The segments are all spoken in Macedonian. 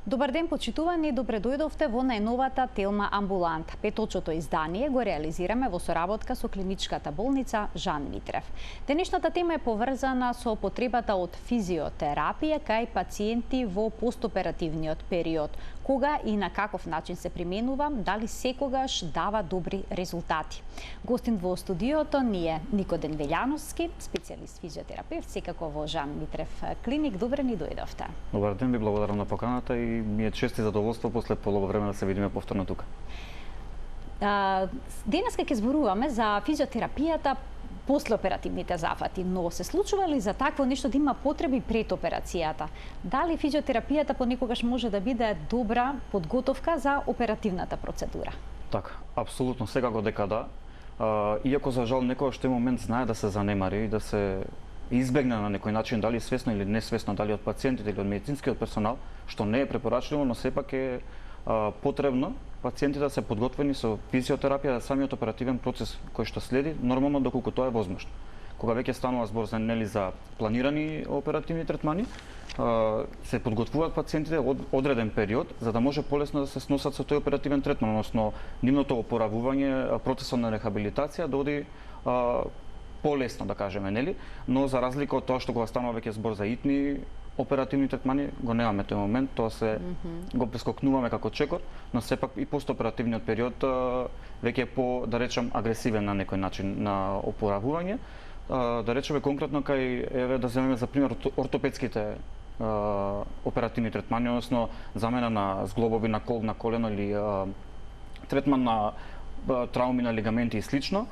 Добар ден, почитувани, добре дојдовте во најновата Телма амбулант. Петочото издание го реализираме во соработка со клиничката болница Жан Митрев. Денешната тема е поврзана со потребата од физиотерапија кај пациенти во постоперативниот период. Кога и на каков начин се применува, дали секогаш дава добри резултати. Гостин во студиото ни е Никоден Велјановски, специјалист физиотерапевт, секако во Жан Митрев клиник. Добре ни дојдовте. Добар ден, ви благодарам на поканата и ми е чест и задоволство после полово време да се видиме повторно тука. Денеска ќе зборуваме за физиотерапијата после оперативните зафати, но се случува ли за такво нешто да има потреби пред операцијата? Дали физиотерапијата понекогаш може да биде добра подготовка за оперативната процедура? Така, апсолутно, секако дека да. Иако за жал некојаш тој момент знае да се занемари и да се избегне на некој начин, дали свесно или несвесно, дали од пациентите или од медицинскиот персонал, што не е препорачливо, но сепак е потребно пациентите да се подготвени со физиотерапија за самиот оперативен процес кој што следи, нормално доколку тоа е возможно. Кога веќе станува збор за планирани оперативни третмани, се подготвуваат пациентите од одреден период за да може полесно да се сносат со тој оперативен третман, односно нивното опоравување, процесот на рехабилитација да оди полесно, да кажеме, нели? Но за разлика од тоа што кога станува веќе збор за итни оперативни третмани, го немаме тој момент, тоа се го прескокнуваме како чекор, но сепак и постоперативниот период веќе е по, да речем, агресивен на некој начин на опоравување. Да речеме конкретно кај, еве да земеме за пример ортопедските оперативни третмани, односно замена на зглобови на кол, на колено или третман на трауми на лигаменти и слично.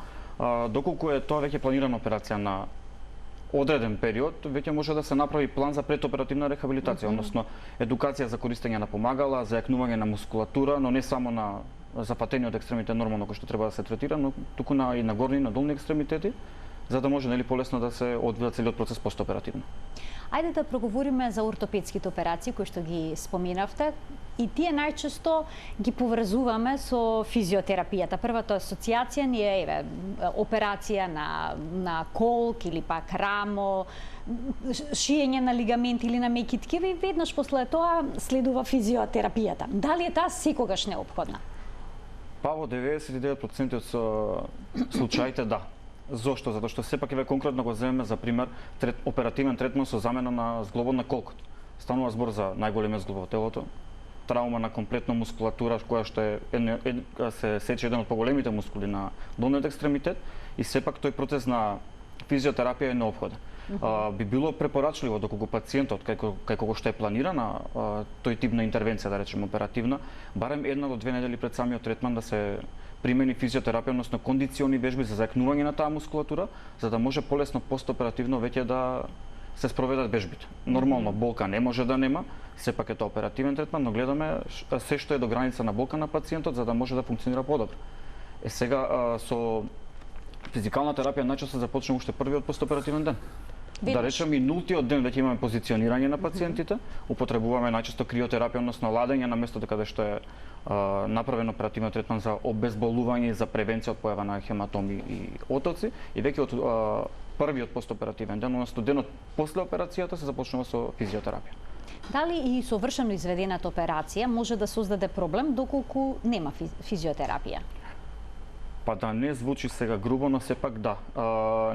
Доколку е тоа веќе планирана операција на одреден период, веќе може да се направи план за предоперативна рехабилитација, односно едукација за користење на помагала, за јакнување на мускулатура, но не само на запатениот екстремитет нормално кој што треба да се третира, но туку и на горни и на долни екстремитети, за да може нели полесно да се одвива целиот процес постоперативно. Ајде да проговориме за ортопедските операции кои што ги споменавте. И тие најчесто ги поврзуваме со физиотерапијата. Првата асоциација ни е операција на колк или пак рамо, шиење на лигаменти или на меки ткиви и веднаш после тоа следува физиотерапијата. Дали е таа секогаш неопходна? Па во 99% од случаите да. Зошто? Затоа што сепак еве конкретно го земеме за пример оперативен третман со замена на зглобот на колкот. Станува збор за најголемиот зглоб во телото, траума на комплетна мускулатура која што се сече еден од поголемите мускули на долниот екстремитет и сепак тој процес на физиотерапија е неопходен. Би било препорачливо доколку пациентот кај кого што е планирана тој тип на интервенција, да речеме оперативна, барем 1 до 2 недели пред самиот третман да се примени физиотерапија, односно кондициони вежби за зајакнување на таа мускулатура, за да може полесно постоперативно веќе да се спроведат вежбите. Нормално болка не може да нема, сепак е тоа оперативен третман, но гледаме се што е до граница на болка на пациентот за да може да функционира подобро. Сега со физикална терапија најчесто започнува уште првиот постоперативен ден. Да речеме и нултиот ден веќе имаме позиционирање на пациентите, употребуваме најчесто криотерапија, односно ладење на местото каде што е направен оперативен третман за обезболување, за превенција од појава на хематоми и отоци и веќе од првиот постоперативен ден, односно денот после операцијата се започнува со физиотерапија. Дали и совршено изведената операција може да создаде проблем доколку нема физиотерапија? Па да не звучи сега грубо, но сепак да.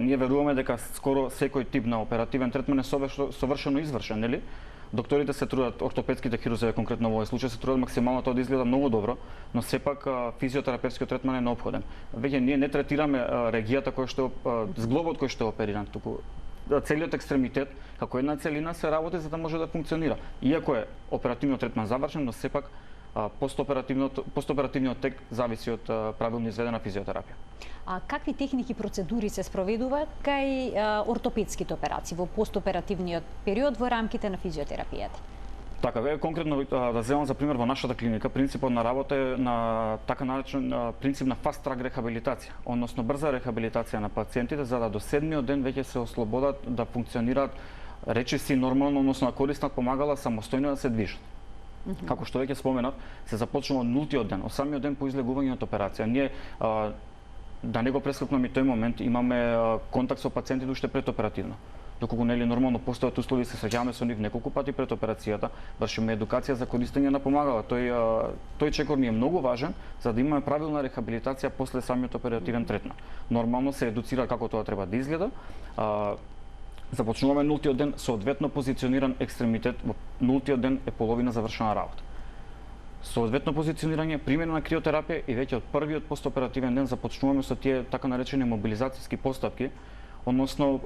Ние веруваме дека скоро секој тип на оперативен третман е совршено извршен, нели? Докторите се трудат, ортопедските хирурзи конкретно во овој случај се трудат максимално тоа да изгледа многу добро, но сепак физиотерапевскиот третман е неопходен. Веќе ние не третираме регијата која што зглобот кој што е опериран, туку целиот екстремитет како една целина се работи за да може да функционира. Иако е оперативниот третман завршен, но сепак постоперативниот тек зависи од правилно изведена физиотерапија. А какви техники и процедури се спроведуваат кај ортопедските операции во постоперативниот период во рамките на физиотерапијата? Така, конкретно да земам за пример во нашата клиника, принципот на работа е на така наречен принцип на fast track рехабилитација, односно брза рехабилитација на пациентите за да до 7-миот ден веќе се ослободат да функционираат речиси нормално, односно да користат помагала самостојно да се движат. Како што веќе споменав, се започнува од нултиот ден, од самиот ден по излегување од операција. Ние да не го прескокнеме тој момент, имаме контакт со пациентите уште предоперативно. доколку нели нормално постојат услови, се среќаваме со нив неколку пати пред операцијата, вршиме едукација за користење на помагала. Тој чекор ни е многу важен за да имаме правилна рехабилитација после самиот оперативен третман. Нормално се едуцира како тоа треба да изгледа. Започнуваме нултиот ден соодветно позициониран екстремитет, во нултиот ден е половина завршена работа. Соодветно позиционирање, примена на криотерапија и веќе од првиот постоперативен ден започнуваме со тие така наречени мобилизацијски постапки, односно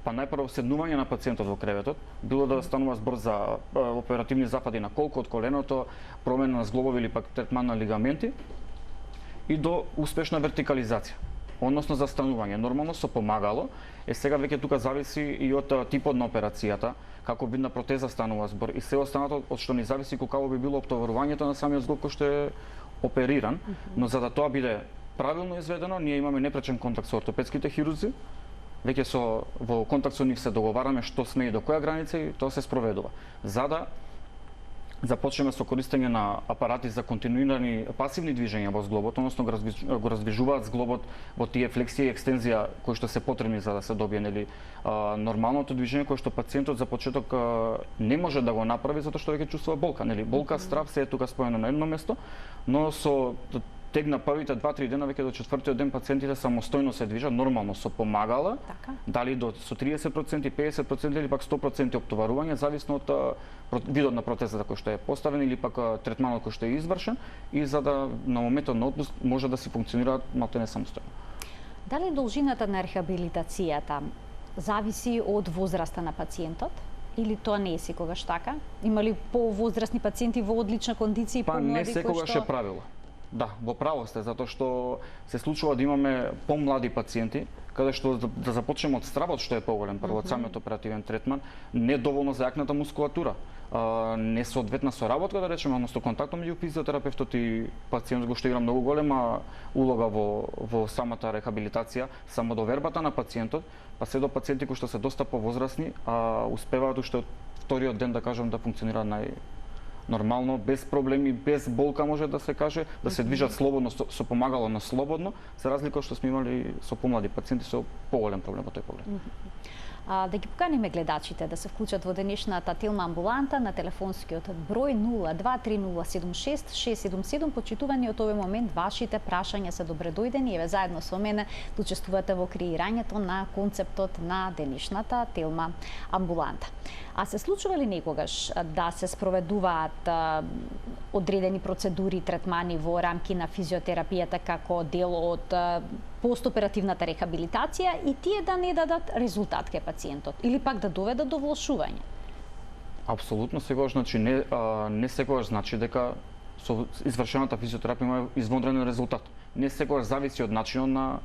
па најпрво седнување на пациентот во креветот, било да станува збор за оперативни запади на колко од коленото, промена на зглобови или пак третман на лигаменти и до успешна вертикализација, односно за станување. Нормално со помагало, сега веќе тука зависи и од типот на операцијата, како видна протеза станува збор и се останато од што ни зависи колку би било оптоварувањето на самиот зглоб кој што е опериран, но за да тоа биде правилно изведено, ние имаме непречен контакт со ортопедските хирурзи, веќе во контакт со нив се договараме што сме и до која граница и тоа се спроведува. За да започнеме со користење на апарати за континуирани пасивни движења во зглобот, односно го раздвижуваат зглобот во тие флексија и екстензија кои што се потребни за да се добие нормалното движење кое што пациентот за почеток не може да го направи затоа што веќе чувствува болка, болка, страв се е тука споено на едно место, но со тегна првите 2-3 дена, веќе до четвртиот ден пациентите самостојно се движат нормално со помагала, дали со 30%, 50% или пак 100% оптоварување, зависно од видот на протезата кој што е поставен или пак третманот кој што е извршен и за да на моментот на отпуск може да се функционираат малтене самостојно. Дали должината на рехабилитацијата зависи од возраста на пациентот? Или тоа не е секогаш така? Има ли повозрастни пациенти во одлична кондиција и помлади кои што... Па не секогаш е правило. Да, во право сте, затоа што се случува да имаме помлади пациенти, каде што да започнеме од стравот што е поголем, прво од самиот оперативен третман, не доволно зајакната мускулатура, несоодветна соработка, да речеме, односно контактот меѓу физиотерапевтот и пациентот што игра многу голема улога во самата рехабилитација, самодовербата на пациентот, па се до пациенти кои што се доста повозрасни, успеваат уште од вториот ден да кажам да функционираат нормално, без проблеми, без болка може да се каже, да се движат слободно со помагало на слободно, за разлика од што сме имали со помлади пациенти со поголем проблем во тој поглед. Да ги поканиме гледачите да се вклучат во денешната Телма амбуланта на телефонскиот број 023076-677. Почитувани од овој момент вашите прашања се добре дојдени. Еве заедно со мене да учествувате во креирањето на концептот на денешната Телма амбуланта. А се случува ли некогаш да се спроведуваат одредени процедури и третмани во рамки на физиотерапијата како дел од постоперативната рехабилитација и тие да не дадат резултат кај пациентот или пак да доведат до влошување? Апсолутно секогаш, значи не секогаш значи дека со извршената физиотерапија има извонреден резултат. Не секогаш зависи од начинот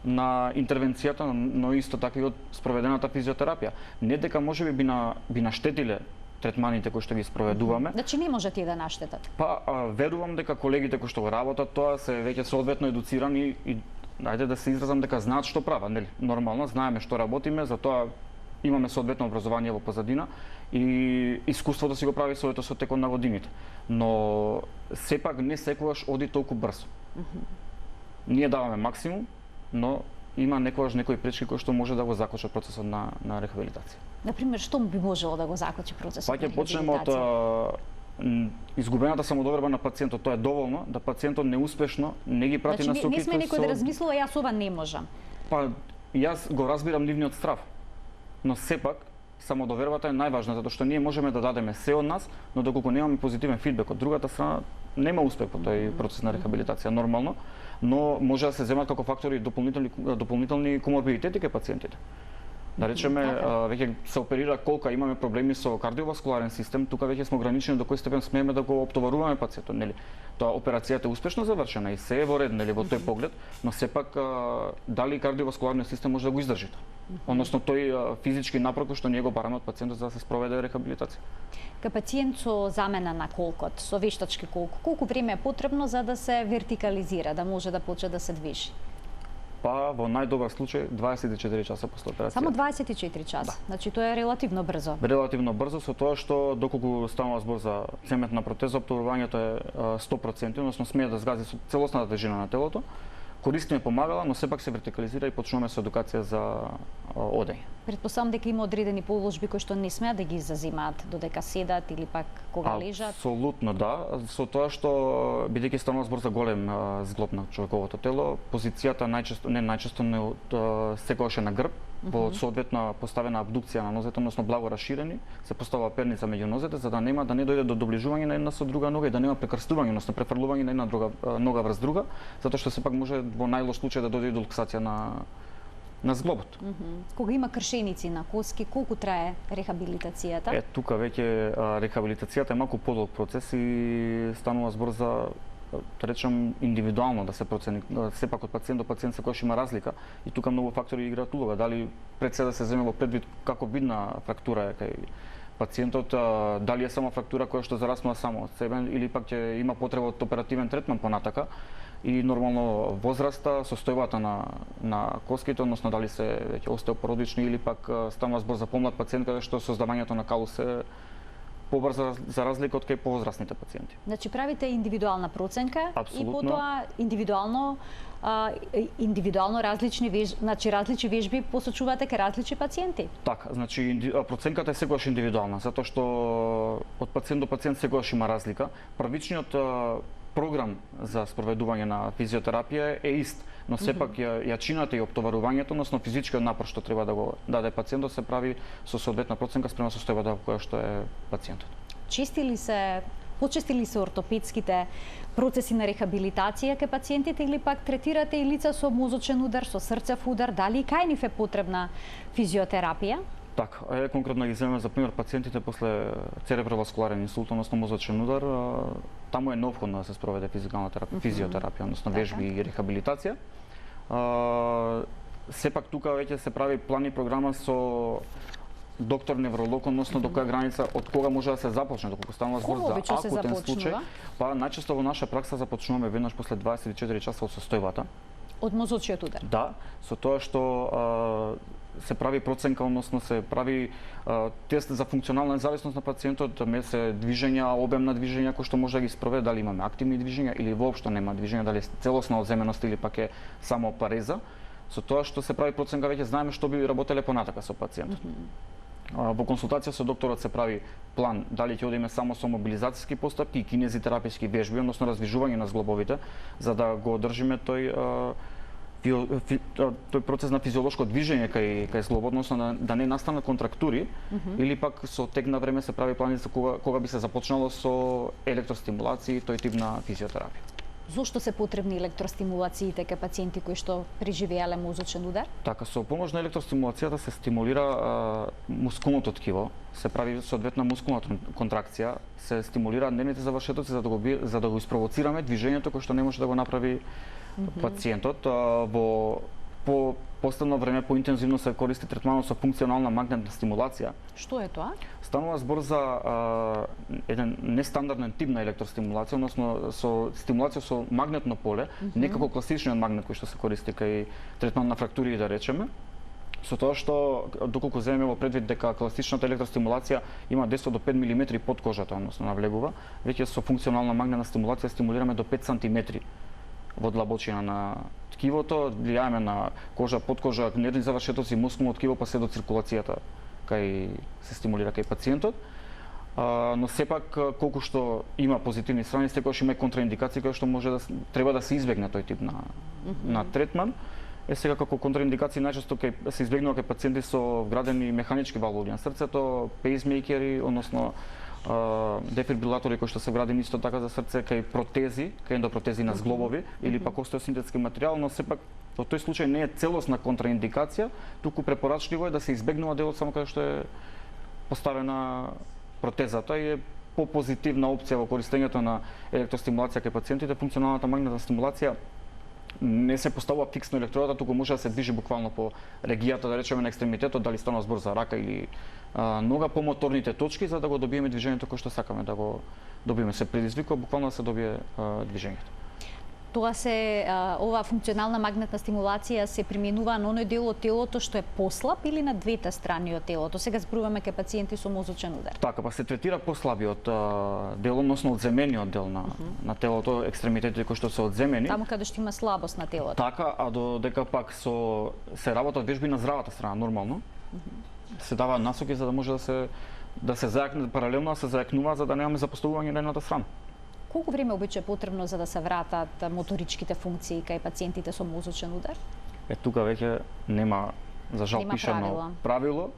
на интервенцијата, но исто така и од спроведената физиотерапија. Не дека можеби би наштетиле третманите кои што ги спроведуваме. Значи не може тие да наштетат? Па верувам дека колегите кои што го работат тоа се веќе соодветно едуцирани и ајде да се изразам дека знаат што прават, нели? Нормално знаеме што работиме, затоа имаме соодветно образование во позадина и искуството си го прави своето со текот на годините. Но сепак не секогаш оди толку брзо. Ние даваме максимум, но има некои пречки кои што може да го закочат процесот на рехабилитација. Например, што би можело да го закочи процесот на рехабилитација? Па ќе почнеме од изгубената самодоверба на пациентот. Тоа е доволно да пациентот неуспешно не ги прати насоките. Значи не сме некој да размислува јас ова не можам. Па јас го разбирам нивниот страв. Но сепак самодовербата е најважна затоа што ние можеме да дадеме се од нас, но доколку немаме позитивен фидбек од другата страна, нема успех во тој процес на рехабилитација нормално, но може да се земат како фактори дополнителни коморбидитети кај пациентите. Да речеме, веќе се оперира колка имаме проблеми со кардиоваскуларен систем, тука веќе сме ограничени до кој степен смееме да го оптоваруваме пациентот, нели? Тоа операцијата е успешно завршена и се е во ред, нели, во тој поглед, но сепак дали кардиоваскуларниот систем може да го издржи тоа? Односно тој физички напор кој што ние го бараме од пациентот за да се спроведе рехабилитација. Кај пациент со замена на колкот, со вештачки колку време е потребно за да се вертикализира, да може да почне да се движи? Па во најдобар случај 24 часа после операција. Само 24 часа. Да. Значи тоа е релативно брзо. Релативно брзо со тоа што доколку станува збор за цементна протеза, оптоварувањето е 100%, односно смее да згази со целосната тежина на телото, користиме помагала, но сепак се вертикализира и почнуваме со едукација за одење. Предпоставам дека има одредени положби кои што не смеат да ги зазимаат додека седат или пак кога лежат. Апсолутно да, со тоа што бидејќи станува збор за голем зглоб на човековото тело, позицијата најчесто не секогаш е на грб, во соодветна поставена абдукција на нозете, односно благо раширени, се поставува перница меѓу нозете за да нема да не дојде до доближување на една со друга нога и да нема прекрстување, односно префрлување на една друга нога врз друга, затоа што сепак може во најлош случај да дојде до луксација на зглобот. Кога има кршеници на коски, колку трае рехабилитацијата? Тука веќе рехабилитацијата е малку подолг процес и станува збор за да речем индивидуално да се процени, сепак од пациент до пациент секогаш има разлика и тука многу фактори играат улога, дали пред се да се земело предвид како видна фрактура е кај пациентот, дали е само фрактура која што зараснува само од себе или пак ќе има потреба од оперативен третман понатака и нормално возраста, состојбата на коските, односно дали се веќе остеопородични или пак станува збор за помлад пациент каде што создавањето на калус е побрзо за разлика од кај повозрастните пациенти. Значи правите индивидуална проценка Апсолутно. И потоа индивидуално различни вежби посочувате кај различни пациенти. Така, значи проценката е секогаш индивидуална, затоа што од пациент до пациент секогаш има разлика. Првичниот програм за спроведување на физиотерапија е ист, но сепак јачината и оптоварувањето, односно физичкиот напор што треба да го даде пациентот се прави со соодветна проценка спрема состојбата која што е пациентот. Почести ли се ортопедските процеси на рехабилитација кај пациентите или пак третирате и лица со мозочен удар, со срцев удар, дали и кај нив е потребна физиотерапија? Така, конкретно ги земеме за пример пациентите после цереброваскуларен инсулт, односно мозочен удар, таму е неопходно да се спроведе физиотерапија, односно вежби и рехабилитација. Сепак тука веќе се прави план и програма со доктор невролог, односно до која граница од кога може да се започне, доколку станува збор за акутен случај. Па најчесто во наша пракса започнуваме веднаш после 24 часа од состојбата. Од мозочиот удар? Да, со тоа што се прави проценка, односно се прави тест за функционална независност на пациентот, се движења, обем на движења кои што може да ги спроведе, дали имаме активни движења или воопшто нема движења, дали е целосна одземеност или пак е само пареза. Со тоа што се прави проценка веќе знаеме што би работеле понатака со пациентот. Во консултација со докторот се прави план дали ќе одиме само со мобилизацијски постапки и кинезитераписки вежби, односно раздвижување на зглобовите, за да го одржиме тој процес на физиолошко движење кај зглобот, односно да не настанат контрактури, или пак со тек на време се прави плани за кога би се започнало со електростимулации и тој тип на физиотерапија. Зошто се потребни електростимулациите кај пациенти кои што преживеале мозочен удар? Така, со помош на електростимулацијата се стимулира мускулното ткиво, се прави соодветна мускулна контракција, се стимулираат нервните завршетоци за да го испровоцираме движењето кое што не може да го направи пациентот. Во последно време поинтензивно се користи третманот со функционална магнетна стимулација. Што е тоа? Станува збор за еден нестандарден тип на електростимулација, односно со стимулација со магнетно поле, не како класичниот магнет кој што се користи кај третман на фрактури, да речеме. Со тоа што, доколку земеме во предвид дека класичната електростимулација има 10 до 5 мм под кожата, односно навлегува, веќе со функционална магнетна стимулација стимулираме до 5 см во длабочина на ткивото, влијаеме на кожа, подкожа, нервни завршетоци, мускулно ткиво, па се до циркулацијата се стимулира кај пациентот. Но сепак колку што има позитивни страни, секогаш има контраиндикации кои што може треба да се избегне тој тип на третман. Сега како контраиндикации најчесто се избегнува кај пациенти со вградени механички валови на срцето, пейсмејкери, односно дефибрилатори кои што се вградени исто така за срце, кај протези, кај ендопротези на зглобови или пак остеосинтетски материјал, но сепак во тој случај не е целосна контраиндикација, туку препорачливо е да се избегнува делот само каде што е поставена протезата и е попозитивна опција во користењето на електростимулација кај пациентите. Функционалната магнетна стимулација не се поставува фиксно електродата, туку може да се движи буквално по регијата, да речеме на екстремитетот, дали станува збор за рака или нога, по моторните точки, за да го добиеме движењето кое што сакаме да го добиеме. Се предизвикува буквално да се добие движењето. Тоа се оваа функционална магнетна стимулација се применува на оној дел од телото што е послаб или на двете страни од телото? Сега зборуваме кај пациенти со мозочен удар. Така, па се третира послабиот дел, односно одземениот дел на телото, екстремитетите кои што се одземени. Таму каде што има слабост на телото. Така, а додека пак се работат вежби на здравата страна нормално. Се дава насоки за да може да се зајакне паралелно, да се зајакнува за да немаме запоставување на едната страна. Колку време обично е потребно за да се вратат моторичките функции кај пациентите со мозочен удар? Тука веќе нема за жал пишано правило.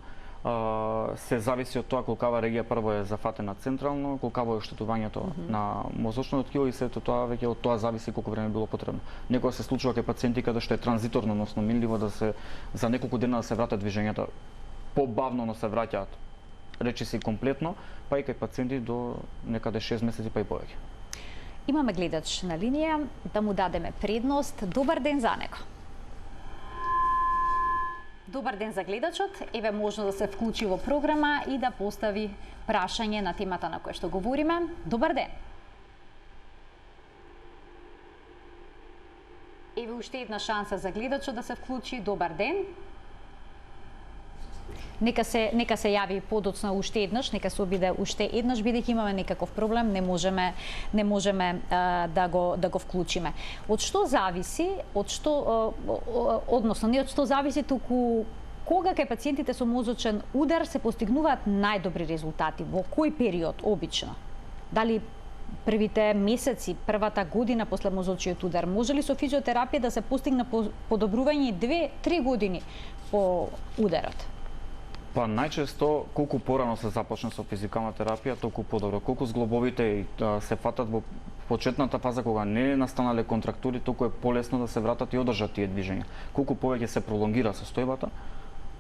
Се зависи од тоа колкава регија прво е зафатена централно, колкаво е оштетувањето на мозочното ткиво и сето тоа веќе од тоа зависи колку време било потребно. Некогаш се случува кај пациенти каде што е транзиторно, односно минливо да се за неколку дена да се вратат движењата, побавно но се враќаат. Речи се комплетно, па и кај пациенти до некаде 6 месеци па и повеќе. Имаме гледач на линија, да му дадеме предност. Добар ден за него. Добар ден за гледачот. Еве можно да се вклучи во програма и да постави прашање на темата на која што говориме. Добар ден. Еве уште една шанса за гледачот да се вклучи. Добар ден. Нека се јави подоцна уште еднаш, нека се обиде уште еднаш, бидејќи имаме некаков проблем, не можеме да го вклучиме. Од што зависи, односно не од што зависи, туку кога кај пациентите со мозочен удар се постигнуваат најдобри резултати, во кој период обично? Дали првите месеци, првата година после мозочиот удар? Може ли со физиотерапија да се постигне подобрување 2-3 години по ударот? Па најчесто колку порано се започне со физикална терапија, толку подобро. Колку зглобовите се фатат во почетната фаза кога не настанале контрактури, толку е полесно да се вратат и одржат тие движења. Колку повеќе се пролонгира состојбата,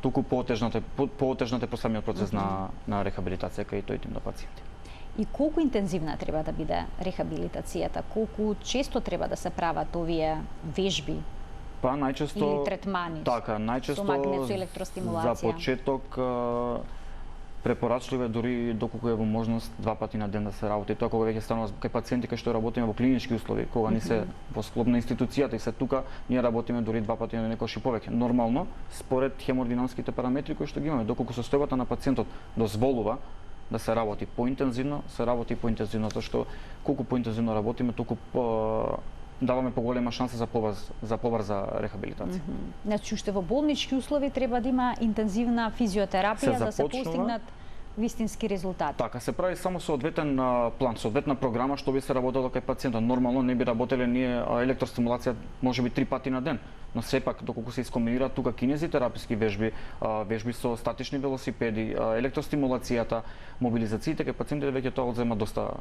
толку поотежнат е самиот процес на рехабилитација кај тој тип на пациенти. И колку интензивна треба да биде рехабилитацијата? Колку често треба да се прават овие вежби? Па најчесто или третмани, така, најчесто со магнетоелектростимулација. За почеток препорачливо е дури доколку е во можност 2 пати на ден да се работи. Тоа кога веќе станува кај пациенти кај што работиме во клинички услови, кога ни се во склоп на институцијата и се тука, ние работиме дури 2 пати на ден, некогаш и повеќе. Нормално, според хемодинамските параметри кои што ги имаме, доколку состојбата на пациентот дозволува да се работи поинтензивно, затоа што колку поинтензивно работиме, толку даваме поголема шанса за побрза рехабилитација. Значи уште во болнички услови треба да има интензивна физиотерапија да се постигнат вистински резултати. Така, се прави само соодветен план, соодветна програма што би се работело кај пациентот. Нормално не би работеле ние електростимулација можеби 3 пати на ден, но сепак доколку се искомбинираат тука кинезитераписки вежби, вежби со статични велосипеди, електростимулацијата, мобилизациите кај пациентите, веќе тоа одзема доста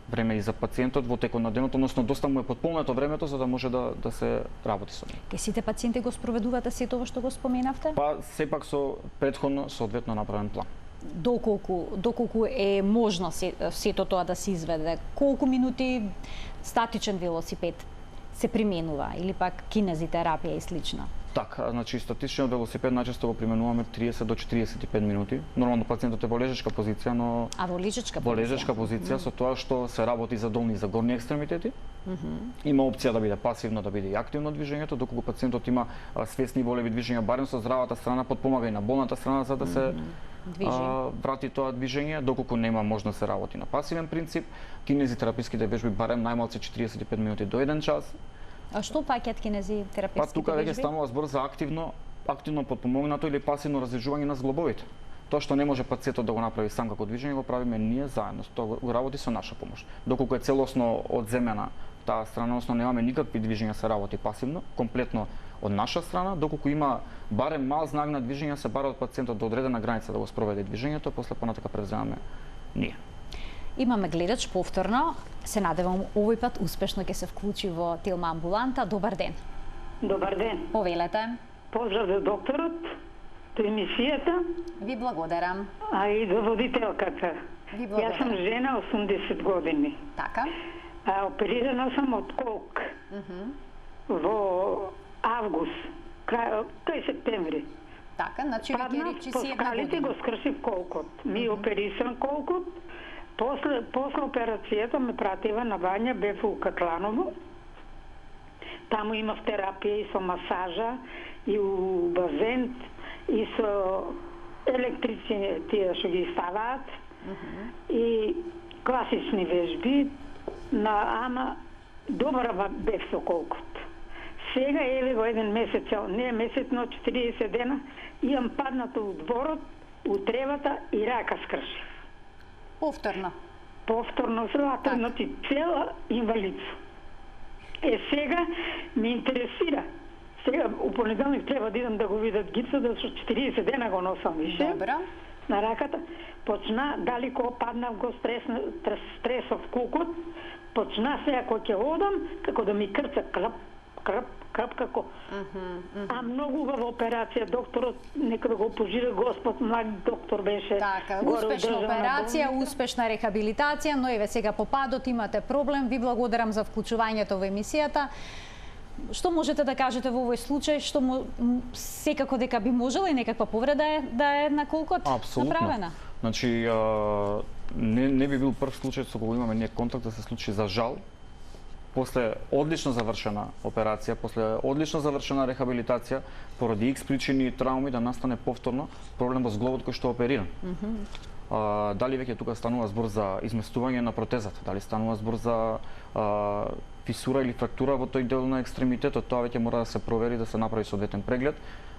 време и за пациентот во текот на денот, односно доста му е потполнето времето за да може да се работи со него. Ке сите пациенти го спроведувате сето ова што го споменавте? Па сепак со претходно соодветно направен план. Доколку е можно сето тоа да се изведе? Колку минути статичен велосипед се применува или пак кинезитерапија и слично? Така, значи статичниот велосипед најчесто го применуваме 30 до 45 минути. Нормално пациентот е во лежачка позиција, но во лежачка позиција со тоа што се работи за долни и за горни екстремитети. Има опција да биде пасивно, да биде и активно движењето, доколку пациентот има свесни волеви движења барем со здравата страна, потпомага и на болната страна за да се врати тоа движење, доколку нема можно да се работи на пасивен принцип. Кинезитераписките вежби барем најмалку 45 минути до 1 час. А што паќаат кинезитераписките вежби? Па тука веќе станува збор за активно потпомогнато или пасивно разлежување на зглобовите. Тоа што не може пациентот да го направи сам како движење, го правиме ние заедно. Тоа го работи со наша помош. Доколку е целосно одземена таа страна, односно немаме никакви движења, се работи пасивно, комплетно од наша страна, доколку има барем мал знак на движење, се бара од пациентот до одредена граница да го спроведе движењето, после понатака превземаме ние. Имаме гледач повторно. Се надевам овој пат успешно ќе се вклучи во Телма амбуланта. Добар ден. Добар ден. Повелете. Поздрав за докторот, до емисијата. Ви благодарам. А и до водителката. Ви благодарам. Јас сум жена, 80 години. Така. Оперирана сум од колк. Во август, крај септември. Така, значи веќе речи си една година. По го скршив колкот. Ми оперисан колкот. После операцијата ме пратива на бања, бев у Катланово. Таму имав терапија и со масажа, и у базен, и со електрици тие што ги ставаат, и класични вежби, ама добра бев со колкот. Сега, еве го еден месец, не месец, но 40 дена, имам паднато у дворот, у тревата и рака скршив. Повторно. Повторно злато, значи цела инвалидство. Сега ми интересира. Сега у понеделник треба да идам да го видат гипсот, да со 40 дена го носам више. Добра. На раката. Почна, дали кога паднав го стресов кукот, почна сега кога ќе одам, како да ми крца крп, како. А многу убава операција, докторот, нека да го пожири Господ, млад доктор беше. Така, успешна операција, успешна рехабилитација, но еве сега по падот имате проблем. Ви благодарам за вклучувањето во емисијата. Што можете да кажете во овој случај, што секако дека би можела и некаква повреда да е на колкот направена? Значи, не би бил прв случај со кога имаме ние контакт да се случи за жал. После одлично завршена операција, после одлично завршена рехабилитација, поради X причини и трауми да настане повторно проблем во зглобот кој што опериран. Дали веќе тука станува збор за изместување на протезата, дали станува збор за фисура или фрактура во тој дел на екстремитетот, тоа веќе мора да се провери, да се направи соодветен преглед,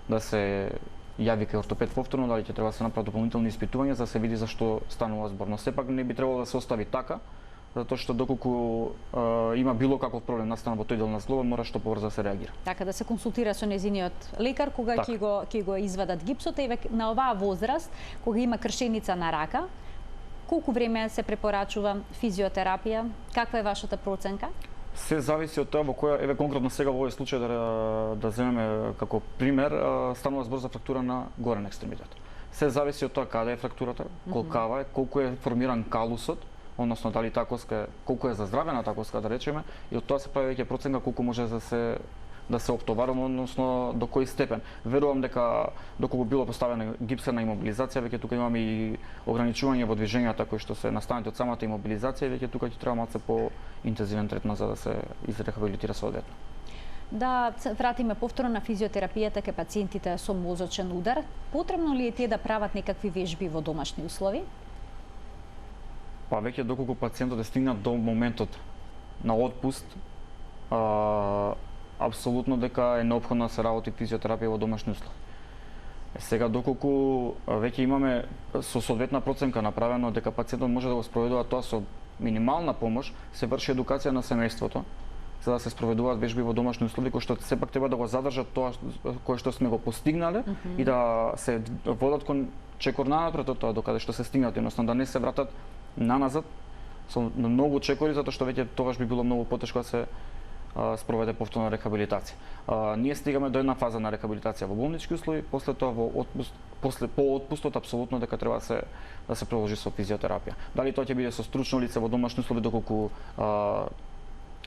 да се јави кај ортопед повторно, дали ќе треба да се направат дополнителни испитувања за да се види за што станува збор. Но сепак не би требало да се остави така, затоа што доколку има било каков проблем настана во тој дел на зглобот, мора што побрзо да се реагира. Така да се консултира со незиниот лекар кога ќе го извадат гипсот, и на оваа возраст кога има кршеница на рака, колку време се препорачува физиотерапија? Каква е вашата проценка? Се зависи од тоа во која, еве конкретно сега во овој случај да земеме како пример, станува збор за фрактура на горен екстремитет. Се зависи од тоа каде е фрактурата, колкава е, колку е формиран калусот, односно дали таа коска, колку е заздравена таа коска, да речеме, и од тоа се прави веќе проценка колку може да се оптоварува, односно до кој степен. Верувам дека доколку било поставена гипсена имобилизација, веќе тука имаме и ограничување во движењата кои што се настанати од самата имобилизација, веќе тука ќе треба малце по-интензивен третман за да се изрехабилитира соодветно. Да се вратиме повторно на физиотерапијата кај пациентите со мозочен удар. Потребно ли е тие да прават некакви вежби во домашни услови? Па веќе доколку пациентот е стигнат до моментот на отпуст, апсолутно дека е неопходно да се работи физиотерапија во домашни услови. Сега доколку веќе имаме со соодветна проценка направено дека пациентот може да го спроведува тоа со минимална помош, се врши едукација на семејството за да се спроведуваат вежби во домашни услови кои што сепак треба да го задржат тоа кое што сме го постигнале и да се водат кон чекор напред од тоа докаде што се стигнат, односно да не се вратат наназад со многу чекори, затоа што веќе тогаш би било многу потешко да се спроведе повторна рехабилитација. Ние стигаме до една фаза на рехабилитација во болнички услови, после тоа во отпуст, по отпустот апсолутно дека треба да се продолжи со физиотерапија. Дали тоа ќе биде со стручно лице во домашни услови доколку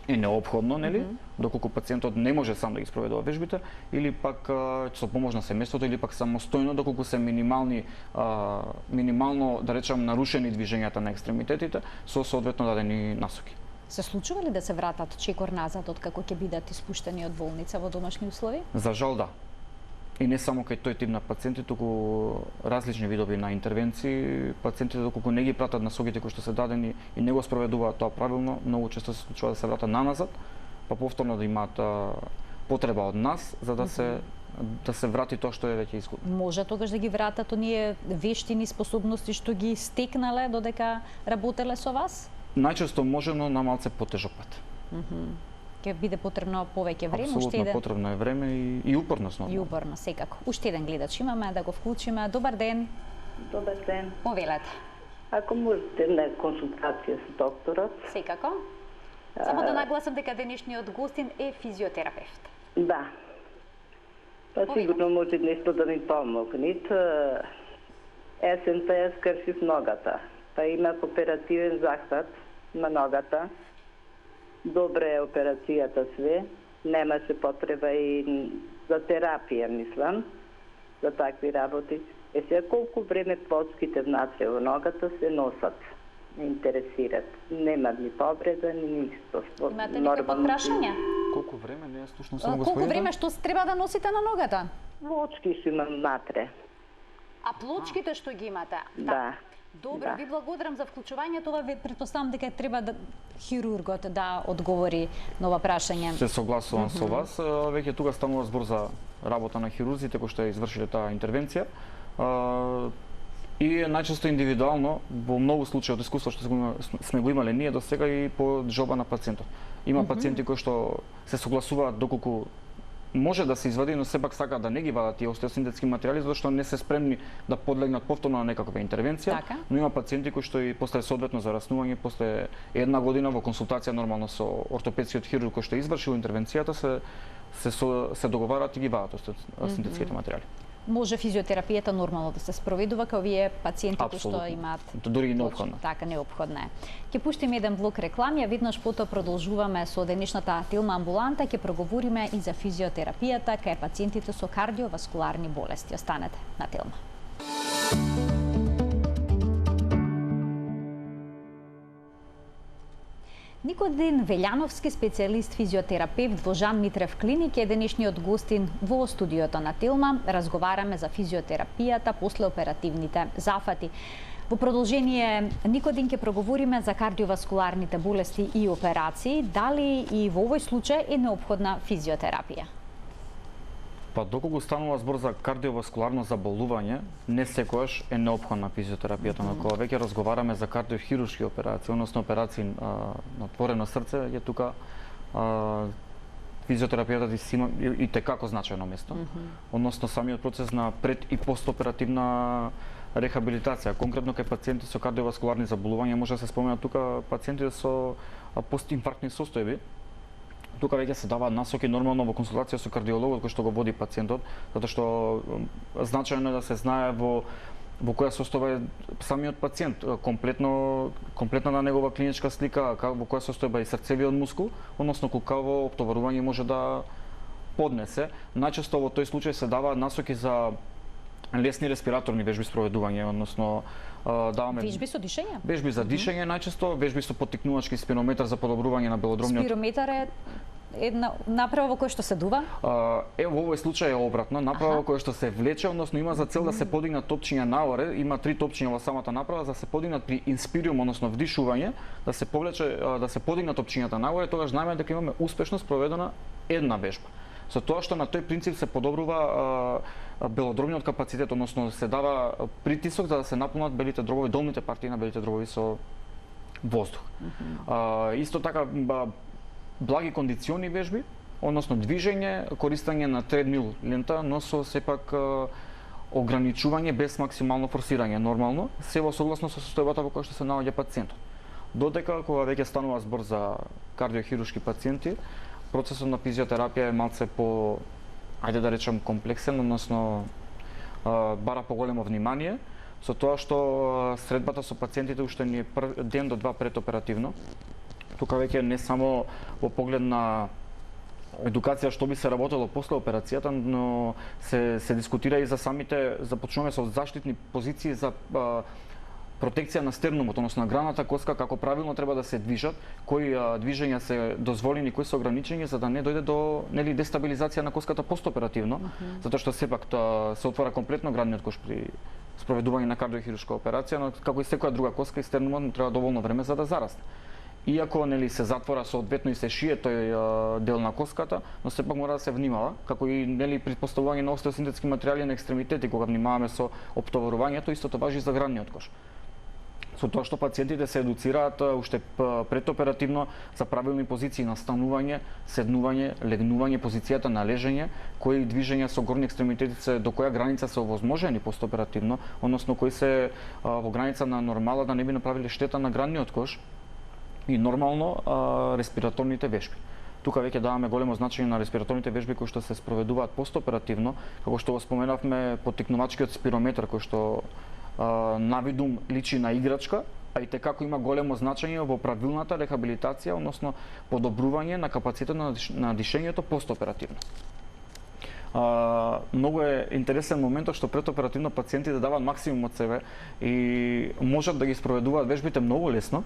е неопходно, нели? Доколку пациентот не може сам да ги спроведува вежбите, или пак со помош на семејството, или пак самостојно доколку се минимално, да речам, нарушени движењата на екстремитетите со соодветно дадени насоки. Се случува ли да се вратат чекор назад од како ќе бидат испуштени од болница во домашни услови? За жал да. И не само кај тој тип на пациенти, туку различни видови на интервенции. Пациентите доколку не ги пратат насоките кои што се дадени и не го спроведуваат тоа правилно, многу често се случува да се вратат наназад, па повторно да имаат потреба од нас за да се врати тоа што е веќе изгубено. Може тогаш да ги вратат оние вештини, способности што ги стекнале додека работеле со вас? Најчесто може, но на малце потежок пат. Ќе биде потребно повеќе време, Апсолутно потребно е време и упорност. И упорност, секако. Уште еден гледач имаме, да го вклучиме. Добар ден. Добар ден. Повелете. Ако можете на консултација со докторот. Секако. Само да нагласам дека денешниот гостин е физиотерапевт. Да. Па сигурно може нешто да ми помогнете. Есента ја скршив ногата. Па имах оперативен захват на ногата. Добра е операцијата све. Немаше потреба и за терапија, мислам, за такви работи. Сега колку време плочките внатре во ногата се носат? Me интересират. Нема ни повреда, ни ништо. Имате некакво прашање? Колку време не е слушно само Колку господине? време што треба да носите на ногата? Плочки си имам натре. А плочките што ги имате? Да. Добро, Да. ви благодарам за вклучувањето. Ова претпоставам дека треба да хирургот да одговори на ова прашање. Се согласувам со вас. Веќе тука станува збор за работа на хирурзите кои што извршиле таа интервенција. И најчесто индивидуално, во многу случаи од искуство што сме го имале ние до сега и по жалба на пациентот. Има пациенти кои што се согласуваат доколку може да се извади, но сепак сакаат да не ги вадат тие остеосинтетски материјали затоа што не се спремни да подлегнат повторно на некаква интервенција. Така. Но има пациенти кои што и после соодветно зараснување, после една година во консултација нормално со ортопедскиот хирург кој што е извршил интервенцијата се договараат и ги вадат остеосинтетските материјали. Може физиотерапијата нормално да се спроведува као овие пациенти кои што имаат дури и неопходно. Така, неопходно е. Ќе пуштиме еден блок реклами, а веднаш потоа продолжуваме со денешната Тилма амбуланта, ќе проговориме и за физиотерапијата кај пациентите со кардиоваскуларни болести. Останете на Тилма. Никодин Велјановски, специјалист физиотерапевт во Жан Митрев клиник, е денешниот гостин во студиото на Тилма. Разговараме за физиотерапијата после оперативните зафати. Во продолжение, Никодин, ќе проговориме за кардиоваскуларните болести и операции. Дали и во овој случај е неопходна физиотерапија? Па доколку станува збор за кардиоваскуларно заболување, не секогаш е неопходна физиотерапијата, но кога веќе разговараме за кардиохируршки операции, односно операции на отворено срце, е тука физиотерапијата има и текако значајно место. Односно самиот процес на пред и постоперативна рехабилитација. Конкретно кај пациенти со кардиоваскуларни заболувања може да се споменат тука пациенти со постинфарктни состојби. Тука веќе се даваат насоки нормално во консултација со кардиологот кој што го води пациентот, затоа што значајно е да се знае во која состојба е самиот пациент, комплетна на негова клиничка слика, во која состојба е срцевиот мускул, односно какво оптоварување може да поднесе. Најчесто во тој случај се даваат насоки за лесни респираторни вежби спроведување, односно даваме Вежби со дишење? Вежби за дишење најчесто, вежби со поттикнувачки спирометар за подобрување на белодробниот. Спирометар е една направа во која што се дува? Во овој случај е обратно, направа во која што се влече, односно има за цел да се подигнат топчиња наоре, има 3 топчиња во самата направа, за да се подигнат при инспириум, односно вдишување, да се повлече, да се подигнат топчињата наоре, тогаш знаеме дека имаме успешно спроведена една вежба. Со тоа што на тој принцип се подобрува белодробниот капацитет, односно се дава притисок за да се наполнат белите дробови, долните партии на белите дробови со воздух. Исто така благи кондициони вежби, односно движење, користење на тредмил лента, но со сепак ограничување без максимално форсирање, нормално, се во согласно со состојбата во која што се наоѓа пациентот. Додека кога веќе станува збор за кардиохируршки пациенти, процесот на физиотерапија е малце по, ајде да речем, комплексен, односно бара поголемо внимание, со тоа што средбата со пациентите уште ни е ден до два предоперативно. Тука веќе не само во поглед на едукација што би се работело после операцијата, но се дискутира и за самите, започнуваме со заштитни позиции за протекција на стернумот, односно на граната коска, како правилно треба да се движат, кои движења се дозволени, кои се ограничени, за да не дојде до дестабилизација на коската постоперативно, затоа што сепак се отвора комплетно градниот кош при спроведување на кардиохируршка операција, но како и секоја друга коска и стернумот треба доволно време за да зарасне. Иако се затвора соодветно и се шие тој дел на коската, но сепак мора да се внимава, како и при поставување на остеосинтетски материјали на екстремитети, кога внимаваме со оптоварувањето, истото важи за градниот кош. Со тоа што пациентите се едуцираат уште предоперативно за правилни позиции на станување, седнување, легнување, позицијата на лежење, кои движења со горни екстремитети се до која граница се овозможени постоперативно, односно кои се во граница на нормала да не би направиле штета на градниот кош и нормално респираторните вежби. Тука веќе даваме големо значење на респираторните вежби кои што се спроведуваат постоперативно, како што го споменавме поттикнувачкиот спирометар кој што навидум личи на играчка, а и текако има големо значење во правилната рехабилитација, односно подобрување на капацитетот на дишењето постоперативно. Многу е интересен моментот што предоперативно пациентите даваат максимум од себе и можат да ги спроведуваат вежбите многу лесно,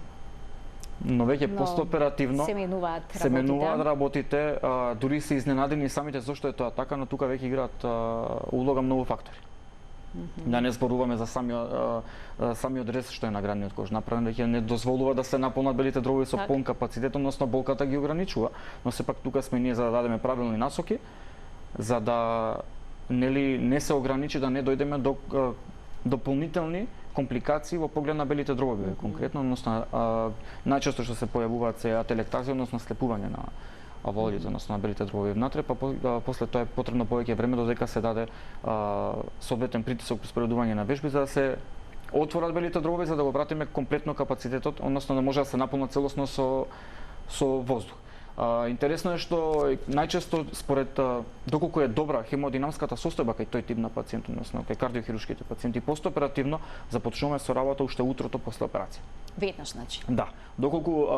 но веќе постоперативно се менуваат работите, дури се изненадени самите зошто е тоа така, но тука веќе играат улога многу фактори. Да не зборуваме за самиот рез што е на градниот кош направен, веќе не дозволува да се наполнат белите дробови со полн капацитет, односно болката ги ограничува, но сепак тука сме ние за да дадеме правилни насоки, за да не се ограничи да не дојдеме до дополнителни компликации во поглед на белите дробови конкретно, односно најчесто што се појавуваат се ателектазија, односно слепување на волите, односно на белите дробови внатре, па после тоа е потребно повеќе време додека се даде соодветен притисок при споредување на вежби за да се отворат белите дробови за да го вратиме комплетно капацитетот, односно да може да се наполнат целосно со воздух. Интересно е што најчесто според доколку е добра хемодинамската состојба кај тој тип на пациент, односно кај кардиохируршките пациенти, постоперативно започнуваме со работа уште утрото после операција. Веднаш, значи. Да, доколку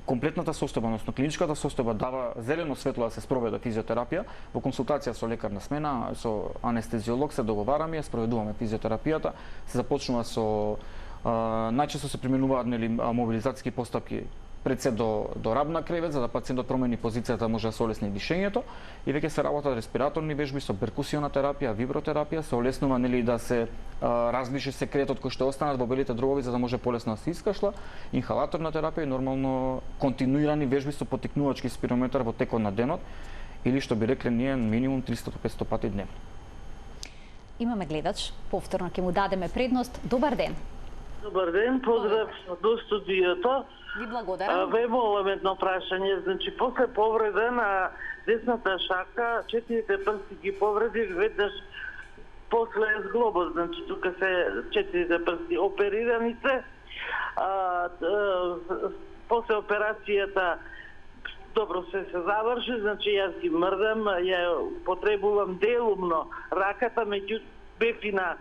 комплетната состојба, односно клиничката состојба дава зелено светло да се спроведе физиотерапија, во консултација со лекар на смена, со анестезиолог се договараме, ја спроведуваме физиотерапијата, се започнува со најчесто се применуваат мобилизацијски постапки пред се до рабна кревет за да пациентот промени позицијата да може да се олесни дишењето и веќе се работат респираторни вежби со перкусиона терапија, вибротерапија, се олеснува да се раздвижи секретот кој што останат во белите дробови за да може полесно да се искашла, инхалаторна терапија и нормално континуирани вежби со потикнувачки спирометар во текот на денот или што би рекле ние минимум 300-500 пати дневно. Имаме гледач, повторно ќе му дадеме предност. Добар ден. Добар ден, поздрав до студиото. Ви благодарам. Ве молам едно прашање, значи после повреда на десната шака, 4 прсти ги повредив веднаш после зглобот, значи тука се 4 прсти оперирани се. После операцијата добро се заврши, значи јас ги мрдам, ја потребувам делумно раката, меѓу бев и на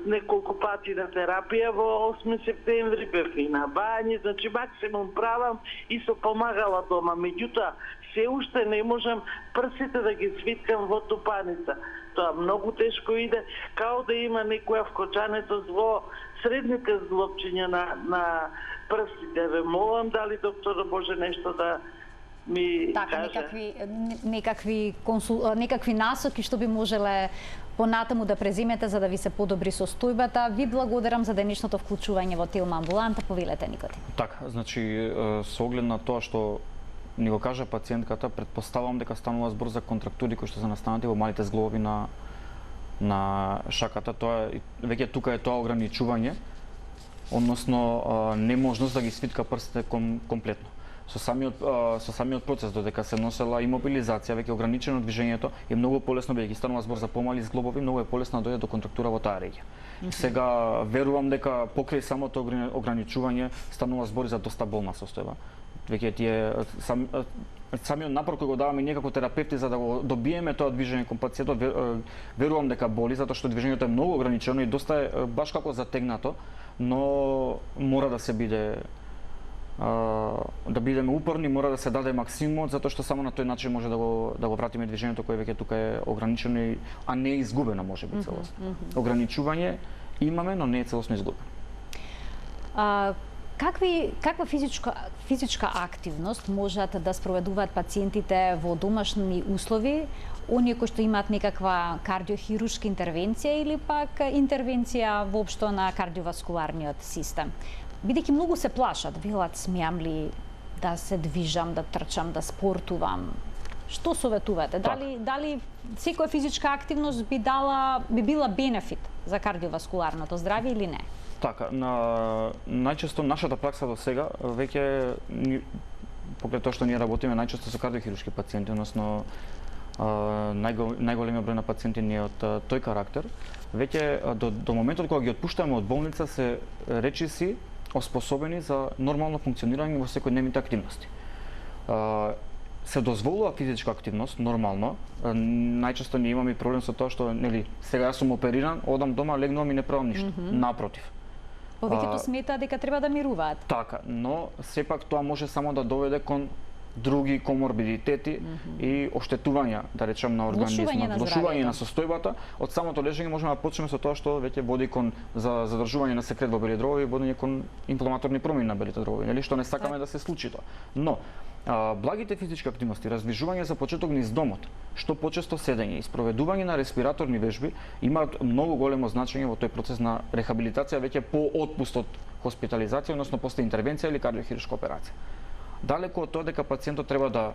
неколку пати на терапија, во 8 септември бев и на бање, значи максимум правам и со помагала дома, меѓутоа се уште не можам прсите да ги свиткам во тупаница. Тоа многу тешко иде, као да има некоја вкочането во средните зглобчиња на прстите. Ве молам дали доктор може нешто да ми каже. Некакви насоки што би можеле понатаму да преземете за да ви се подобри состојбата. Ви благодарам за денешното вклучување во Телма амбуланта. Повелете, Никоти. Така, значи со оглед на тоа што ни го кажа пациентката, претпоставувам дека станува збор за контрактури кои што се настанати во малите зглобови на шаката. Тоа веќе тука е тоа ограничување, односно неможност да ги свитка прстите комплетно. Со самиот процес додека се носела имобилизација, веќе ограничено движењето е многу полесно, бидејќи станува збор за помали зглобови, многу е полесно да дојде до контрактура во таа регија. Сега верувам дека покрај самото ограничување станува збор за доста болна состојба. Веќе самиот напор кој го даваме ние како терапевти за да го добиеме тоа движење кон пациентот, верувам дека боли затоа што движењето е многу ограничено и доста е баш како затегнато, но мора да се биде да бидеме упорни, мора да се даде максимумот затоа што само на тој начин може да го вратиме движењето кое веќе тука е ограничено, а не е изгубено можеби целосно. Ограничување имаме, но не е целосно изгубено. Каква физичка активност можат да спроведуваат пациентите во домашни услови, оние кои што имаат некаква кардиохируршка интервенција или пак интервенција воопшто на кардиоваскуларниот систем? Бидејќи многу се плашат, велат смеам ли да се движам, да трчам, да спортувам. Што советувате? Дали секоја физичка активност би била бенефит за кардиоваскуларното здравје или не? Така, најчесто нашата пракса до сега веќе покрај тоа што ние работиме најчесто со кардиохируршки пациенти, односно најголемиот број на пациенти ни е од тој карактер. Веќе до моментот кога ги отпуштаме од болница се речиси оспособени за нормално функционирање во секојдневните активности. Се дозволува физичка активност нормално. Најчесто ние имаме проблем со тоа што сега јас сум опериран, одам дома, легнувам и не правам ништо. Напротив. Повеќето сметаат дека треба да мируваат. Така, но сепак тоа може само да доведе кон други коморбидитети и оштетувања, да речем, на организмот, влошување на состојбата. Од самото лежење можеме да почнеме со тоа што веќе води кон за задржување на секрет во белите дробови, води кон инфламаторни промени на белите дробови, нели, што не сакаме да се случи тоа. Но благите физички активности, раздвижување за почеток низ домот, што почесто седење и спроведување на респираторни вежби имаат многу големо значење во тој процес на рехабилитација веќе по отпуст од хоспитализација, односно после интервенција или кардиохируршка операција. Далеку од тоа дека пациентот треба да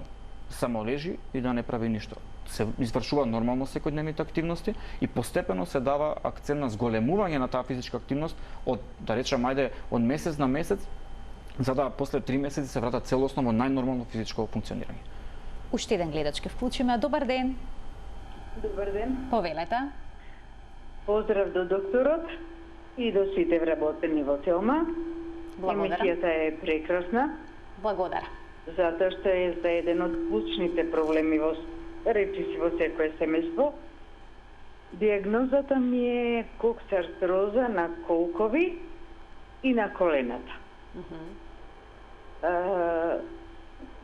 само лежи и да не прави ништо. Се извршува нормално секојдневните активности и постепено се дава акцент на зголемување на таа физичка активност од, да речем, ајде, од месец на месец, за да после 3 месеци се врата целосно во најнормално физичко функционирање. Уште еден гледач ке вклучиме. Добар ден. Добар ден. Повелете. Поздрав до докторот и до сите вработени во Телма. Благодарам. Емисијата е прекрасна. Благодарам. Затоа што е за еден од клучните проблеми во речиси во секое семејство. Диагнозата ми е коксартроза на колкови и на колената.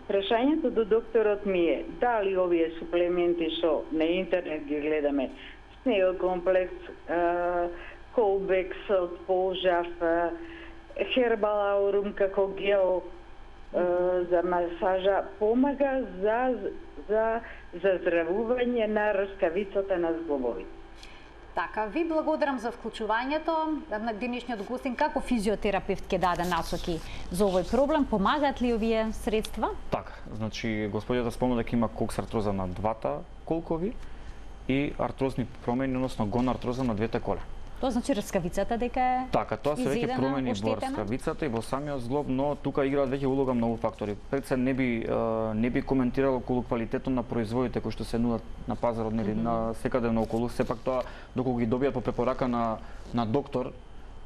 Прашањето до докторот ми е дали овие суплементи што на интернет ги гледаме, снео комплекс, колбекс од полжав, хербалаурум како гел за масажа, помага за заздравување на рскавицата на зглобови. Така, ви благодарам за вклучувањето на денешниот гостин. Како физиотерапевт ке даде насоки за овој проблем? Помагаат ли овие средства? Така, значи господјата спомна дека има коксартроза на двата колкови и артрозни промени, односно гонартроза на двете колена. Тоа значи рскавицата дека е така, тоа се веќе промени во рскавицата и во самиот зглоб, но тука играат веќе улога многу фактори. Пред се не би коментирал околу квалитетот на производите кои што се нудат на пазарот, нели, на секаде наоколу. Сепак тоа доколку ги добијат по препорака на доктор,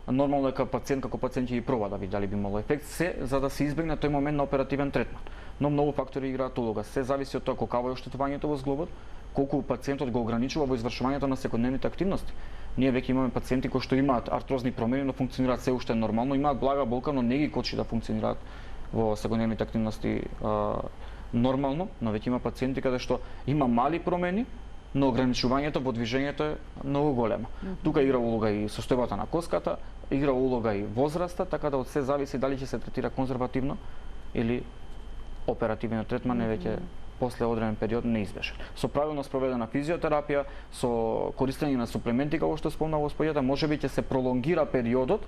нормално е како пациент ќе ги проба да види дали би имало ефект, се за да се избегне тој момент на оперативен третман. Но многу фактори играат улога. Се зависи од тоа колкаво е оштетувањето во зглобот, колку пациентот го ограничува во извршувањето на секојдневните активности. Ние веќе имаме пациенти кои што имаат артрозни промени, но функционираат се уште нормално, имаат блага болка, но не ги кочи да функционираат во секојдневните активности нормално, но веќе има пациенти каде што има мали промени, но ограничувањето во движењето е многу големо. Тука игра улога и состојбата на коската, игра улога и возраста, така да од се зависи дали ќе се третира конзервативно или оперативен третман е веќе после одреден период неизбежен. Со правилно спроведена физиотерапија, со користење на суплементи, како што спомна господјата, можеби ќе се пролонгира периодот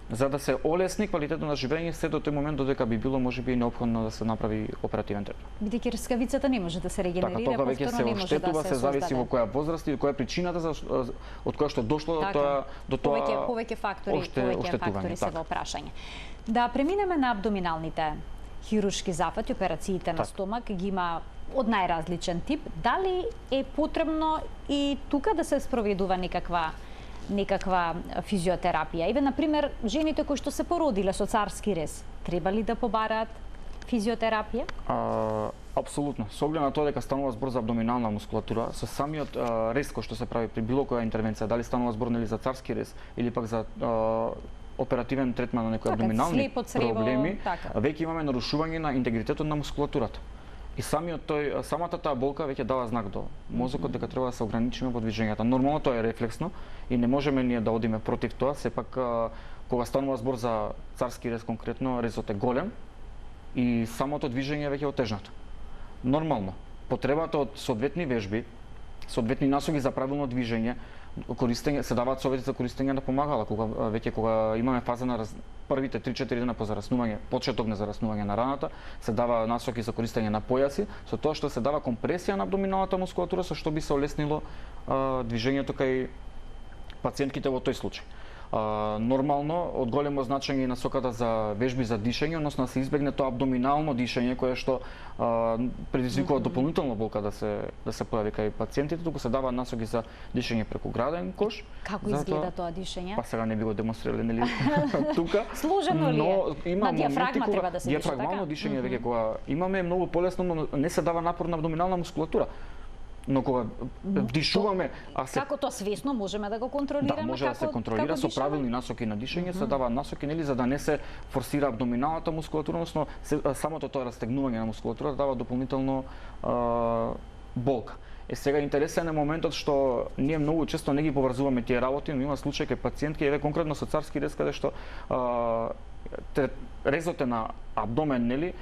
за да се олесни квалитетот на живење се до тој момент додека би било можеби неопходно да се направи оперативен третман. Бидејќи рскавицата не може да се регенерира, така, тоа веќе се оштетува, се зависи во која возраст и која е причината од која што дошло до тоа повеќе фактори се во прашање. Да преминеме на абдоминалните хируршки зафати, операциите на стомак, ги има од најразличен тип. Дали е потребно и тука да се спроведува некаква физиотерапија? Еве, например, жените кои што се породиле со царски рез, треба ли да побараат физиотерапија? Апсолутно. Со оглед на тоа дека станува збор за абдоминална мускулатура, со самиот рез кој што се прави при било која интервенција, дали станува збор нели за царски рез или пак за оперативен третман на некои абдоминални проблеми, веќе имаме нарушување на интегритетот на мускулатурата. И самата таа болка веќе дава знак до мозокот дека треба да се ограничиме во движењата. Нормално тоа е рефлексно и не можеме ние да одиме против тоа, сепак кога станува збор за царски рез конкретно, резот е голем и самото движење е веќе отежнато. Нормално, потребата од соодветни вежби, соодветни насоки за правилно движење, се даваат совети за користење на помагала кога имаме фаза на првите 3-4 дена по зараснување, почеток на зараснување на раната, се дава насоки за користење на појаси, со тоа што се дава компресија на абдоминалната мускулатура, со што би се олеснило движењето кај пациентките во тој случај. Нормално, од големо значење и насоката за вежби за дишење, односно да се избегне тоа абдоминално дишење кое што предизвикува дополнителна болка да се појави кај пациентите, туку се дава насоки за дишење преку граден кош. Како изгледа тоа дишење? Па сега не би го демонстрирале нели тука. Сложено ли е? На диафрагма треба да се дише, така? Диафрагмално дишење веќе кога имаме многу полесно, но не се дава напор на абдоминална мускулатура. Но кога вдишуваме, како тоа свесно можеме да го контролираме? Да, може да се контролира со правилни насоки на дишење, се дава насоки, нели, за да не се форсира абдоминалната мускулатура, односно самото тоа растегнување на мускулатура дава дополнително болка. Сега интересен е моментот што ние многу често не ги поврзуваме тие работи, но има случаи кај пациентки, еве конкретно со царски рез, каде што резот е на абдомен, нели,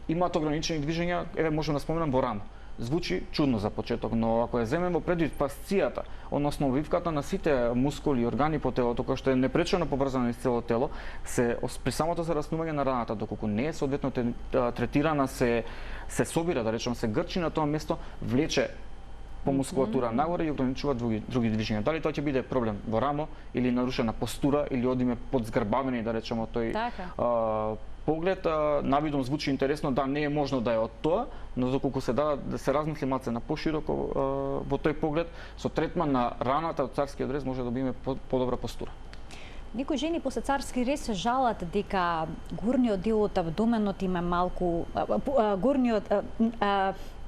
имаат ограничени движења, еве можам да споменам во рамо. Звучи чудно за почеток, но ако ја земеме во предвид фасцијата, односно обвивката на сите мускули и органи по телото, кој што е непречено поврзана низ цело тело, при самото зараснување на раната, доколку не е соодветно третирана, се собира, да речем, се грчи на тоа место, влече по мускулатура нагоре и ограничува други движења. Дали тоа ќе биде проблем во рамо или нарушена постура или одиме под згрбавени, да речеме, тој поглед, навидом звучи интересно, да, не е можно да е од тоа, но доколку се размисли малце на пошироко во тој поглед, со третман на раната од царскиот рез може да добиеме подобра постура. Некои жени после царски рез се жалат дека горниот дел од абдоменот им е малку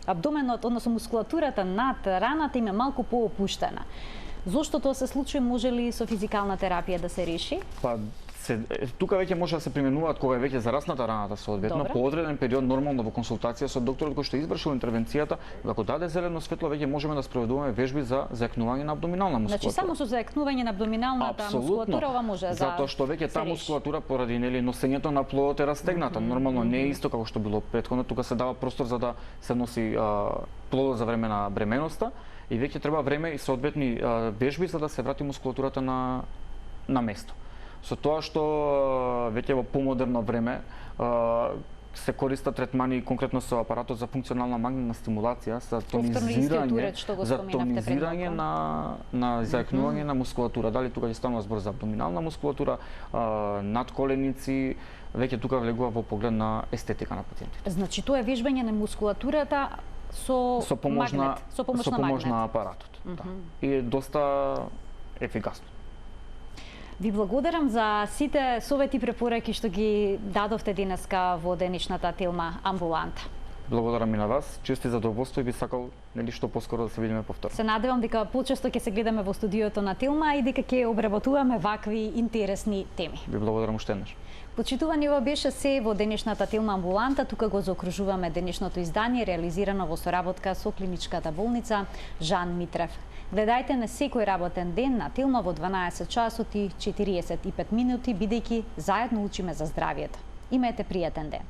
абдоменот, односно мускулатурата над раната им е малку поопуштена. Зошто тоа се случи, може ли со физикална терапија да се реши? Тука веќе може да се применуваат кога е веќе зарасната раната соодветно, по одреден период нормално во консултација со докторот кој што извршил интервенцијата, ако даде зелено светло, веќе можеме да спроведуваме вежби за зајакнување на абдоминална мускулатура. Значи само со зајакнување на абдоминалната мускулатура ова може да се реши. Затоа што веќе таа мускулатура поради носењето на плодот е растегната. Нормално не е исто како што било претходно, тука се дава простор за да се носи плодот за време на бременоста и веќе треба време и соодветни вежби за да се врати мускулатурата на место. Со тоа што веќе во помодерно време се користат третмани конкретно со апаратот за функционална магнетна стимулација, за тонизирање на зајакнување на мускулатура. Дали тука ќе станува збор за абдоминална мускулатура, надколеници, веќе тука влегува во поглед на естетика на пациентите. Значи тоа е вежбање на мускулатурата со помошна апаратот. И е доста ефикасно. Ви благодарам за сите совети и препораки што ги дадовте денеска во денешната Телма амбуланта. Благодарам и на вас. Чести задоволство и би сакал што поскоро да се видиме повторно. Се надевам дека почесто ќе се гледаме во студиото на Телма и дека ќе обработуваме вакви интересни теми. Ви благодарам уште еднаш. Почитувани, ова беше се во денешната Телма амбуланта. Тука го заокружуваме денешното издание, реализирано во соработка со клиничката болница Жан Митрев. Гледајте на секој работен ден на Телма во 12 часот и 45 минути, бидејќи заедно учиме за здравието. Имајте пријатен ден.